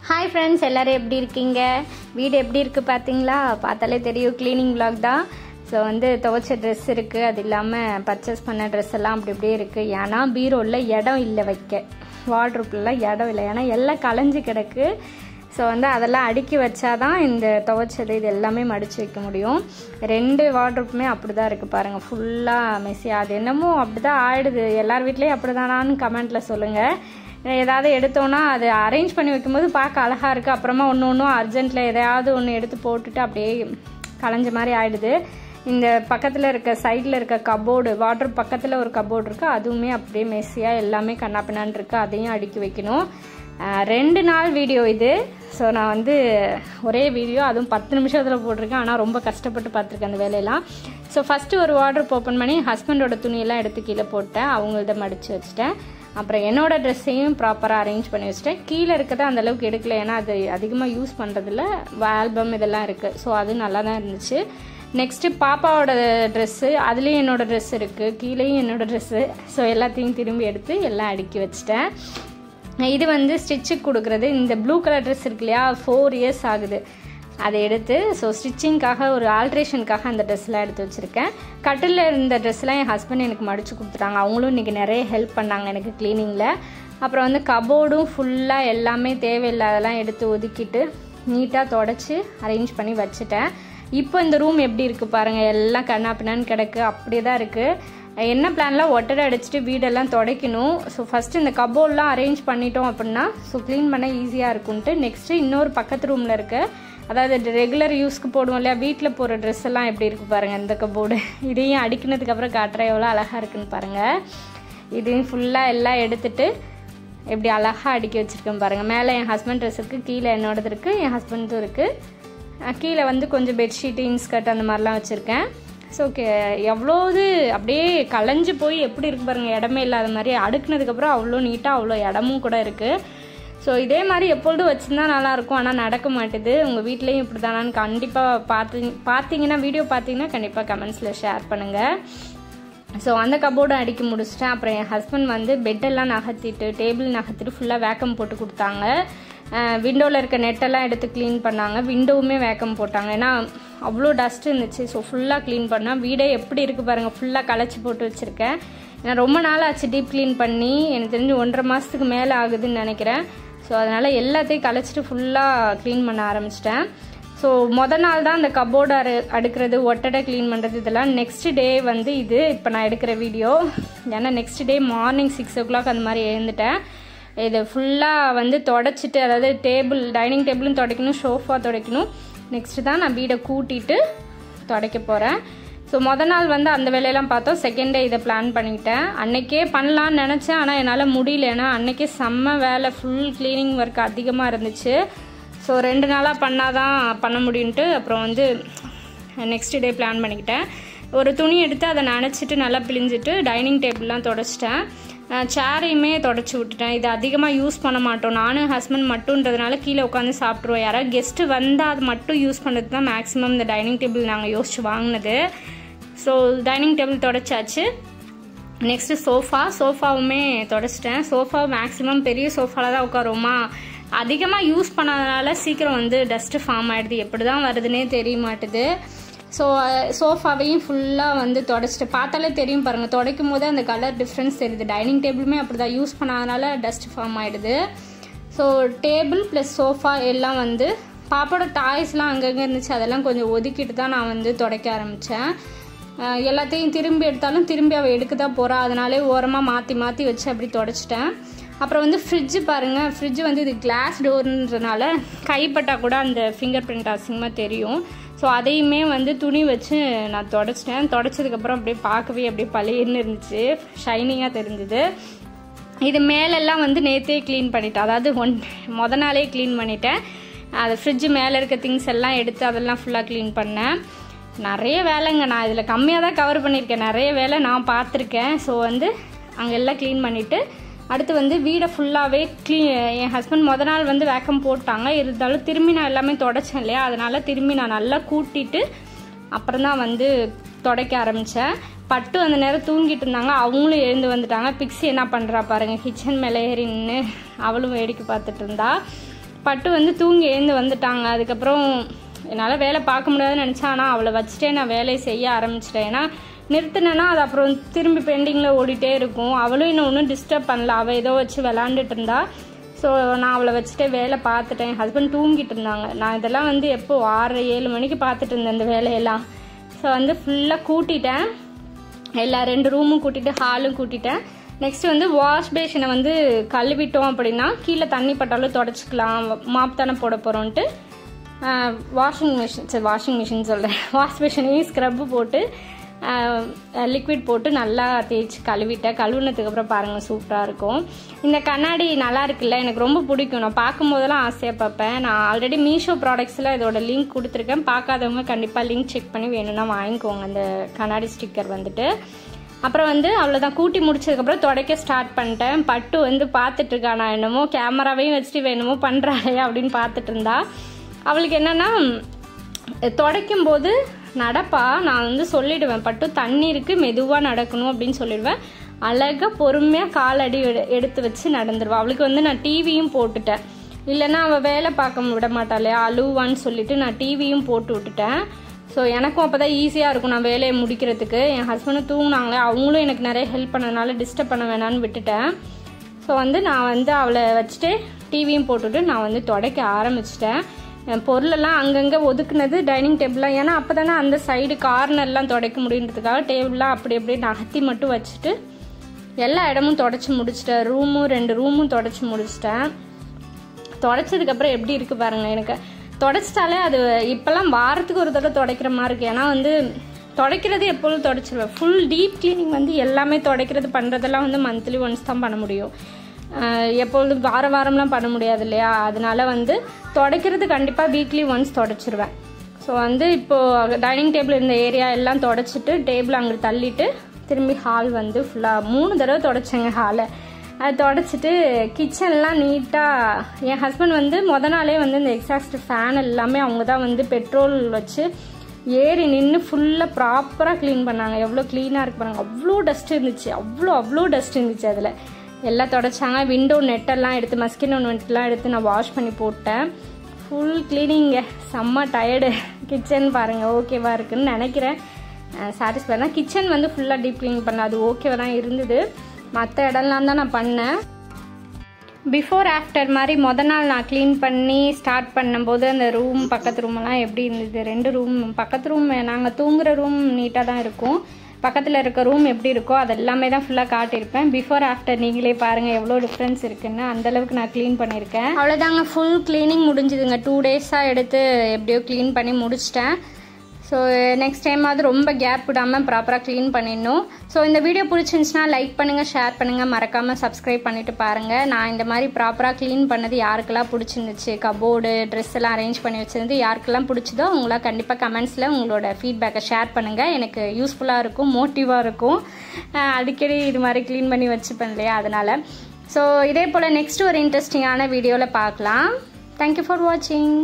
Hi friends, எல்லோரும் எப்படி இருக்கீங்க? வீடு எப்படி இருக்குது பார்த்தீங்களா? பார்த்தாலே தெரியும், க்ளீனிங் vlog தான். ஸோ துவைச்ச ட்ரெஸ் இருக்குது, அது இல்லாமல் பர்ச்சேஸ் பண்ண ட்ரெஸ் எல்லாம் அப்படி இப்படியே இருக்குது. ஏன்னா பீரோவில் இடம் இல்லை வைக்க, வார்ட்ரோப்லாம் இடம் இல்லை, ஏன்னா எல்லாம் கலைஞ்சி கிடக்கு. ஸோ அதெல்லாம் அடுக்கி வச்சாதான் இந்த துவைச்சது இது எல்லாமே மடித்து வைக்க முடியும். 2 வார்ட்ரோப்புமே அப்படி தான் இருக்குது பாருங்கள், ஃபுல்லாக மெஸ்ஸியாக. அது என்னமோ அப்படி தான் ஆகிடுது. எல்லார் வீட்லேயும் அப்படி தானான்னு கமெண்ட்டில் சொல்லுங்கள். ஏதாவது எடுத்தோன்னா அது அரேஞ்ச் பண்ணி வைக்கும்போது பார்க்க அழகாக இருக்குது. அப்புறமா ஒன்று அர்ஜென்ட்டில் எதையாவது ஒன்று எடுத்து போட்டுட்டு அப்படியே களைஞ்ச மாதிரி ஆகிடுது. இந்த பக்கத்தில் இருக்க சைடில் இருக்க கபோர்டு, வார்ட்ரோப் பக்கத்தில் ஒரு கபோர்டு இருக்குது, அதுவுமே அப்படியே மெஸ்ஸியாக எல்லாமே கண்ணாப்பின்னான்னு இருக்குது. அதையும் அடுக்கி வைக்கணும். 2 நாள் வீடியோ இது. ஸோ நான் ஒரே வீடியோ, அதுவும் 10 நிமிஷத்தில் போட்டிருக்கேன். ஆனால் ரொம்ப கஷ்டப்பட்டு பார்த்துருக்கேன் அந்த வேலையெல்லாம். ஸோ ஃபஸ்ட்டு ஒரு வார்ட்ரோப் ஓப்பன் பண்ணி ஹஸ்பண்டோட துணியெல்லாம் எடுத்து கீழே போட்டேன், அவங்கள்ட்ட மடித்து வச்சுட்டேன். அப்புறம் என்னோடய ட்ரெஸ்ஸையும் ப்ராப்பராக அரேஞ்ச் பண்ணி வச்சுட்டேன். கீழே இருக்கிறத அந்தளவுக்கு எடுக்கல, ஏன்னா அது அதிகமாக யூஸ் பண்ணுறதில்ல. ஆல்பம் இதெல்லாம் இருக்குது, ஸோ அது நல்லா தான் இருந்துச்சு. நெக்ஸ்ட்டு பாப்பாவோட ட்ரெஸ்ஸு, அதுலேயும் என்னோடய ட்ரெஸ் இருக்குது, கீழேயும் என்னோடய ட்ரெஸ்ஸு. ஸோ எல்லாத்தையும் திரும்பி எடுத்து எல்லாம் அடுக்கி வச்சுட்டேன். இது ஸ்டிச்சுக்கு கொடுக்குறது. இந்த ப்ளூ கலர் ட்ரெஸ் இருக்கு இல்லையா, 4 இயர்ஸ் ஆகுது, அதை எடுத்து ஸோ ஸ்டிச்சிங்காக ஒரு ஆல்ட்ரேஷனுக்காக அந்த ட்ரெஸ்லாம் எடுத்து வச்சுருக்கேன். கட்டிலில் இருந்த ட்ரெஸ்லாம் என் ஹஸ்பண்ட் எனக்கு மடித்து கொடுத்துட்டாங்க. அவங்களும் இன்றைக்கி நிறைய ஹெல்ப் பண்ணாங்க எனக்கு க்ளீனிங்கில். அப்புறம் கபோர்டும் ஃபுல்லாக எல்லாமே தேவையில்லாதெல்லாம் எடுத்து ஒதுக்கிட்டு நீட்டாக தொடச்சி அரேஞ்ச் பண்ணி வச்சுட்டேன். இப்போ இந்த ரூம் எப்படி இருக்குது பாருங்கள், எல்லாம் கண்ணாப்பின்னான்னு கிடக்கு, அப்படியே தான் இருக்குது. என்ன பிளான்லாம் ஒட்டடை அடிச்சுட்டு வீடெல்லாம் துடைக்கணும். ஸோ ஃபஸ்ட்டு இந்த கபோர்ட்லாம் அரேஞ்ச் பண்ணிட்டோம் அப்படின்னா ஸோ க்ளீன் பண்ண ஈஸியாக இருக்குன்ட்டு நெக்ஸ்ட்டு இன்னொரு பக்கத்து ரூமில் இருக்க, அதாவது ரெகுலர் யூஸ்க்கு போடுவோம் இல்லையா, வீட்டில் போகிற ட்ரெஸ் எல்லாம் எப்படி இருக்குது பாருங்கள் இந்த கபோர்டு. இதையும் அடிக்கினதுக்கப்புறம் காட்டுறேன் எவ்வளோ அழகாக இருக்குன்னு பாருங்கள். இதையும் ஃபுல்லாக எல்லாம் எடுத்துகிட்டு எப்படி அழகாக அடுக்கி வச்சுருக்கேன் பாருங்கள். மேலே என் ஹஸ்பண்ட் ட்ரெஸ் இருக்குது, கீழே என்னோடது இருக்குது, என் ஹஸ்பண்டும் இருக்குது. கீழே கொஞ்சம் பெட்ஷீட்டு, இன்ஸ்கர்ட் அந்த மாதிரிலாம் வச்சுருக்கேன். ஸோ எவ்வளோது அப்படியே களைஞ்சு போய் எப்படி இருக்குது பாருங்கள், இடமே இல்லாத மாதிரி. அடுக்குனதுக்கப்புறம் அவ்வளோ நீட்டாக அவ்வளோ இடமும் கூட இருக்குது. ஸோ இதே மாதிரி எப்பொழுதும் வச்சுருந்தா நல்லாயிருக்கும், ஆனால் நடக்க மாட்டுது. உங்கள் வீட்லேயும் இப்படி தானான்னு கண்டிப்பாக பார்த்தீங்கன்னா வீடியோ பார்த்தீங்கன்னா கண்டிப்பாக கமெண்ட்ஸில் ஷேர் பண்ணுங்கள். ஸோ அந்த கபோர்டும் அடிக்க முடிச்சிட்டேன். அப்புறம் என் ஹஸ்பண்ட் பெட்டெல்லாம் நகர்த்திட்டு டேபிள் நகர்த்திட்டு ஃபுல்லாக வேக்கம் போட்டு கொடுத்தாங்க. விண்டோவில் இருக்க நெட்டெல்லாம் எடுத்து க்ளீன் பண்ணாங்க. விண்டோவுமே வேக்கம் போட்டாங்க, ஏன்னா அவ்வளோ டஸ்ட் இருந்துச்சு. ஸோ ஃபுல்லாக க்ளீன் பண்ணால் வீடே எப்படி இருக்குது பாருங்கள், ஃபுல்லாக களைச்சி போட்டு வச்சுருக்கேன். ஏன்னா ரொம்ப நாள் ஆச்சு டீப் க்ளீன் பண்ணி, எனக்கு தெரிஞ்சு 1.5 மாதத்துக்கு மேலே ஆகுதுன்னு நினைக்கிறேன். ஸோ அதனால் எல்லாத்தையும் களைச்சிட்டு ஃபுல்லாக க்ளீன் பண்ண ஆரம்பிச்சிட்டேன். ஸோ மொதல் நாள் தான் அந்த கபோர்டு அடுக்கிறது, ஒட்டடை க்ளீன் பண்ணுறது இதெல்லாம். நெக்ஸ்ட் டே இது இப்போ நான் எடுக்கிற வீடியோ. ஏன்னா நெக்ஸ்ட் டே மார்னிங் 6 o'clock அந்த மாதிரி எழுந்துட்டேன். இது ஃபுல்லாக தொடச்சிட்டு, அதாவது டைனிங் டேபிளும் துடைக்கணும், ஷோஃபா துடைக்கணும். நெக்ஸ்ட்டு தான் நான் வீடை கூட்டிட்டு துடைக்க போகிறேன். ஸோ மொதல் நாள் அந்த வேலையெல்லாம் பார்த்தோம். செகண்ட் டே இதை பிளான் பண்ணிக்கிட்டேன். அன்றைக்கே பண்ணலான்னு நினச்சேன், ஆனால் என்னால் முடியல. ஏன்னா அன்றைக்கே செம்ம வேலை, ஃபுல் க்ளீனிங் ஒர்க் அதிகமாக இருந்துச்சு. ஸோ 2 நாளாக பண்ணாதான் பண்ண முடியுன்ட்டு அப்புறம் நெக்ஸ்ட் டே பிளான் பண்ணிக்கிட்டேன். ஒரு துணி எடுத்து அதை நனைச்சிட்டு நல்லா பிழிஞ்சிட்டு டைனிங் டேபிள்லாம் தொடச்சிட்டேன். சேரையுமே தொடச்சி விட்டுட்டேன். இது அதிகமாக யூஸ் பண்ண மாட்டோம், நானும் ஹஸ்பண்ட் மட்டுன்றதுனால கீழே உட்காந்து சாப்பிட்ருவோம். யாராவது கெஸ்ட்டு வந்தால் அது மட்டும் யூஸ் பண்ணுறது தான் மேக்ஸிமம் இந்த டைனிங் டேபிள் நாங்கள் யோசிச்சு வாங்கினது. ஸோ டைனிங் டேபிள் தொடச்சாச்சு. நெக்ஸ்ட்டு சோஃபாவுமே தொடச்சிட்டேன். சோஃபா மேக்ஸிமம் பெரிய சோஃபாவில் தான் உட்காருவோமா, அதிகமாக யூஸ் பண்ணாதனால சீக்கிரம் டஸ்ட்டு ஃபார்ம் ஆகிடுது. எப்படி தான் வருதுன்னே தெரிய மாட்டுது. ஸோ சோஃபாவையும் ஃபுல்லாக தொடச்சிட்டு, பார்த்தாலே தெரியும் பாருங்கள், துடைக்கும் போது அந்த கலர் டிஃப்ரென்ஸ் தெரியுது. டைனிங் டேபிளுமே அப்படி தான் யூஸ் பண்ணாதனால டஸ்ட் ஃபார்ம் ஆகிடுது. ஸோ டேபிள் ப்ளஸ் சோஃபா எல்லாம் பாப்பாவோட டாய்ஸ்லாம் அங்கங்கே இருந்துச்சு, அதெல்லாம் கொஞ்சம் ஒதுக்கிட்டு தான் நான் துடைக்க ஆரம்பித்தேன். எல்லாத்தையும் திரும்பி எடுத்தாலும் திரும்பி அவள் எடுக்க தான் போகிறா, அதனாலே ஓரமாக மாற்றி மாற்றி வச்சு அப்படி தொடச்சிட்டேன். அப்புறம் ஃப்ரிட்ஜு பாருங்கள், ஃப்ரிட்ஜு இது கிளாஸ் டோர்ன்றனால கைப்பட்டால் கூட அந்த ஃபிங்கர் பிரிண்ட் அசிங்கமாக தெரியும். ஸோ அதையுமே துணி வச்சு நான் தொடச்சிட்டேன். தொடச்சதுக்கப்புறம் அப்படியே பார்க்கவே அப்படியே பழையன்னு இருந்துச்சு, ஷைனிங்காக தெரிஞ்சுது. இது மேலெல்லாம் நேற்றே க்ளீன் பண்ணிட்டேன், அதாவது மொதல் நாளே க்ளீன் பண்ணிட்டேன். அது ஃப்ரிட்ஜு மேலே இருக்க திங்ஸ் எல்லாம் எடுத்து அதெல்லாம் ஃபுல்லாக க்ளீன் பண்ணேன். நிறைய வேலைங்க, நான் இதில் கம்மியாக தான் கவர் பண்ணியிருக்கேன், நிறைய வேலை நான் பார்த்துருக்கேன். ஸோ அங்கே எல்லாம் க்ளீன் பண்ணிவிட்டு அடுத்து வீடை ஃபுல்லாகவே என் ஹஸ்பண்ட் மொதல் நாள் வேக்கம் போட்டாங்க. இருந்தாலும் திரும்பி நான் எல்லாமே தொடச்சேன் இல்லையா, அதனால் திரும்பி நான் நல்லா கூட்டிட்டு அப்புறம் தான் துடைக்க ஆரம்பித்தேன். பட்டு அந்த நேரம் தூங்கிட்டு இருந்தாங்க, அவங்களும் எழுந்து வந்துட்டாங்க. பிக்ஸி என்ன பண்ணுறா பாருங்கள், கிச்சன் மேலே ஏறி நின்று அவளும் வேடிக்கை பார்த்துட்டு இருந்தா. பட்டு வந்து தூங்கி எழுந்து வந்துட்டாங்க. அதுக்கப்புறம் என்னால் வேலை பார்க்க முடியாதுன்னு நினச்சேன். ஆனால் அவளை வச்சுட்டே நான் வேலையை செய்ய ஆரம்பிச்சிட்டேன். ஏன்னா நிறுத்தினேன்னா அது அப்புறம் திரும்பி பெண்டிங்கில் ஓடிட்டே இருக்கும். அவளும் இன்னும் ஒன்றும் டிஸ்டர்ப் பண்ணல, அவள் ஏதோ வச்சு விளாண்டுட்டு இருந்தா. ஸோ நான் அவளை வச்சுட்டே வேலை பார்த்துட்டேன். என் ஹஸ்பண்ட் தூங்கிட்டு இருந்தாங்க. நான் இதெல்லாம் வந்து எப்போ 6-7 மணிக்கு பார்த்துட்டு இருந்தேன் இந்த வேலையெல்லாம். ஸோ வந்து ஃபுல்லாக கூட்டிட்டேன், எல்லா 2 ரூமும் கூட்டிட்டு ஹாலும் கூட்டிட்டேன். நெக்ஸ்ட் வந்து வாஷ் பேஷனை வந்து கழுவிட்டோம் அப்படின்னா கீழே தண்ணி பட்டாலும் தொடச்சிக்கலாம், மாப் தானே போட போகிறோன்ட்டு வாஷிங் மிஷின் சொல்கிறேன், வாஷ் பேஷனையும் ஸ்க்ரப்பு போட்டு லிக்விட் போட்டு நல்லா தேய்ச்சி கழுவிட்டேன். கழுவுனதுக்கப்புறம் பாருங்கள் சூப்பராக இருக்கும். இந்த கண்ணாடி நல்லா இருக்குல்ல, எனக்கு ரொம்ப பிடிக்கும். நான் பார்க்கும்போதெல்லாம் ஆசையாக பார்ப்பேன். நான் ஆல்ரெடி மீஷோ ப்ராடக்ட்ஸில் இதோட லிங்க் கொடுத்துருக்கேன். பார்க்காதவங்க கண்டிப்பாக லிங்க் செக் பண்ணி வேணும்னா வாங்கிக்கோங்க அந்த கண்ணாடி ஸ்டிக்கர் வந்துட்டு. அப்புறம் வந்து அவ்வளோதான், கூட்டி முடிச்சதுக்கப்புறம் துடைக்க ஸ்டார்ட் பண்ணிட்டேன். பட்டு வந்து பார்த்துட்டு இருக்கா, நான் என்னமோ கேமராவையும் வச்சுட்டு வேணுமோ பண்ணுறாளே அப்படின்னு பார்த்துட்டு இருந்தா. அவளுக்கு என்னென்னா துடைக்கும் போது நடப்பா, நான் வந்து சொல்லிடுவேன், பட்டு தண்ணி இருக்குது மெதுவாக நடக்கணும் அப்படின்னு சொல்லிடுவேன். அழகாக பொறுமையாக காலடி எடுத்து வச்சு நடந்துருவா. அவளுக்கு வந்து நான் டிவியும் போட்டுட்டேன், இல்லைன்னா அவள் வேலை பார்க்க விட மாட்டாளே அழுவான்னு சொல்லிட்டு நான் டிவியும் போட்டு விட்டுட்டேன். ஸோ எனக்கும் அப்போ தான் ஈஸியாக இருக்கும் நான் வேலையை முடிக்கிறதுக்கு. என் ஹஸ்பண்டும் தூங்கினாங்களே, அவங்களும் எனக்கு நிறைய ஹெல்ப் பண்ணதுனால டிஸ்டர்ப் பண்ண வேணான்னு விட்டுட்டேன். ஸோ வந்து நான் வந்து அவளை வச்சுட்டு டிவியும் போட்டுவிட்டு நான் வந்து துடைக்க ஆரம்பிச்சிட்டேன். என் பொருளெல்லாம் அங்கங்கே ஒதுக்குனது டைனிங் டேபிளாக, ஏன்னா அப்போ தானே அந்த சைடு கார்னர்லாம் துடைக்க முடியுன்றதுக்காக டேபிளாக அப்படி அப்படியே நகர்த்தி மட்டும் வச்சுட்டு எல்லா இடமும் தொடச்சி முடிச்சிட்டேன். 2 ரூமும் தொடச்சி முடிச்சிட்டேன். தொடச்சதுக்கப்புறம் எப்படி இருக்குது பாருங்கள். எனக்கு தொடச்சிட்டாலே அது இப்போல்லாம் வாரத்துக்கு ஒரு தடவை துடைக்கிற மாதிரி இருக்குது. ஏன்னா வந்து துடைக்கிறது எப்பொழுதும் துடைச்சிருவேன். ஃபுல் டீப் கிளீனிங் வந்து எல்லாமே துடைக்கிறது பண்ணுறதெல்லாம் வந்து மந்த்லி ஒன்ஸ் தான் பண்ண முடியும், எப்பொழுதும் வாரம்லாம் பண்ண முடியாது இல்லையா. அதனால வந்து துடைக்கிறது கண்டிப்பாக வீக்லி ஒன்ஸ் துடைச்சிருவேன். ஸோ வந்து இப்போது டைனிங் டேபிள் இருந்த ஏரியா எல்லாம் துடைச்சிட்டு டேபிள் அங்கே தள்ளிட்டு திரும்பி ஹால் வந்து ஃபுல்லாக 3 தடவை துடைச்சேங்க ஹாலை. அது துடைச்சிட்டு கிச்சன்லாம் நீட்டாக என் ஹஸ்பண்ட் வந்து நாளே வந்து இந்த எக்ஸாஸ்ட் ஃபேன் எல்லாமே அவங்க தான் வந்து பெட்ரோல் வச்சு ஏறி நின்று ஃபுல்லாக ப்ராப்பராக க்ளீன் பண்ணாங்க. எவ்வளோ க்ளீனாக இருக்கு பாருங்க. அவ்வளோ டஸ்ட் இருந்துச்சு, அவ்வளோ டஸ்ட் இருந்துச்சு. அதில் எல்லாம் தொடச்சாங்க. விண்டோ நெட்டெல்லாம் எடுத்து மஸ்கினோ நெட்டெல்லாம் எடுத்து நான் வாஷ் பண்ணி போட்டேன். ஃபுல் கிளீனிங்க, செம்ம டயர்டு. கிச்சன் பாருங்கள் ஓகேவாக இருக்குதுன்னு நினைக்கிறேன், சாட்டிஸ்ஃபை. கிச்சன் வந்து ஃபுல்லாக டீப் க்ளீன் பண்ண அது ஓகேவாக தான் இருந்தது. மற்ற இடம்லாம் தான் நான் பண்ணேன். பிஃபோர் ஆஃப்டர் மாதிரி நாள் நான் க்ளீன் பண்ணி ஸ்டார்ட் பண்ணும்போது அந்த ரூம் பக்கத்து ரூமெல்லாம் எப்படி இருந்தது, 2 ரூம் பக்கத்து ரூம் நாங்கள் தூங்குகிற ரூம் நீட்டாக தான் இருக்கும், பக்கத்தில் இருக்க ரூம் எப்படி இருக்கோ அது எல்லாமே தான் ஃபுல்லாக காட்டியிருப்பேன். பிஃபோர் ஆஃப்டர் நீங்களே பாருங்கள் எவ்வளோ டிஃப்ரென்ஸ் இருக்குன்னு. அந்தளவுக்கு நான் க்ளீன் பண்ணியிருக்கேன். அவ்வளோதாங்க, ஃபுல் க்ளீனிங் முடிஞ்சுதுங்க. 2 டேஸாக எடுத்து எப்படியோ க்ளீன் பண்ணி முடிச்சிட்டேன். ஸோ நெக்ஸ்ட் டைம் அது ரொம்ப கேப் விடாமல் ப்ராப்பராக க்ளீன் பண்ணிடணும். ஸோ இந்த வீடியோ பிடிச்சிருந்துச்சுன்னா லைக் பண்ணுங்கள், ஷேர் பண்ணுங்கள், மறக்காமல் சப்ஸ்கிரைப் பண்ணிவிட்டு பாருங்கள். நான் இந்த மாதிரி ப்ராப்பராக க்ளீன் பண்ணது யாருக்கெல்லாம் பிடிச்சிருந்துச்சு, கபோர்டு ட்ரெஸ் எல்லாம் அரேஞ்ச் பண்ணி வச்சுருந்து யாருக்கெல்லாம் பிடிச்சதோ அவங்களாம் கண்டிப்பாக கமெண்ட்ஸில் உங்களோட ஃபீட்பேக்கை ஷேர் பண்ணுங்கள். எனக்கு யூஸ்ஃபுல்லாக இருக்கும், மோட்டிவாக இருக்கும். அடிக்கடி இது மாதிரி க்ளீன் பண்ணி வச்சுப்பேன் இல்லையா, அதனால். ஸோ இதே போல் நெக்ஸ்ட் ஒரு இன்ட்ரெஸ்டிங்கான வீடியோவில் பார்க்கலாம். தேங்க்யூ ஃபார் வாட்சிங்.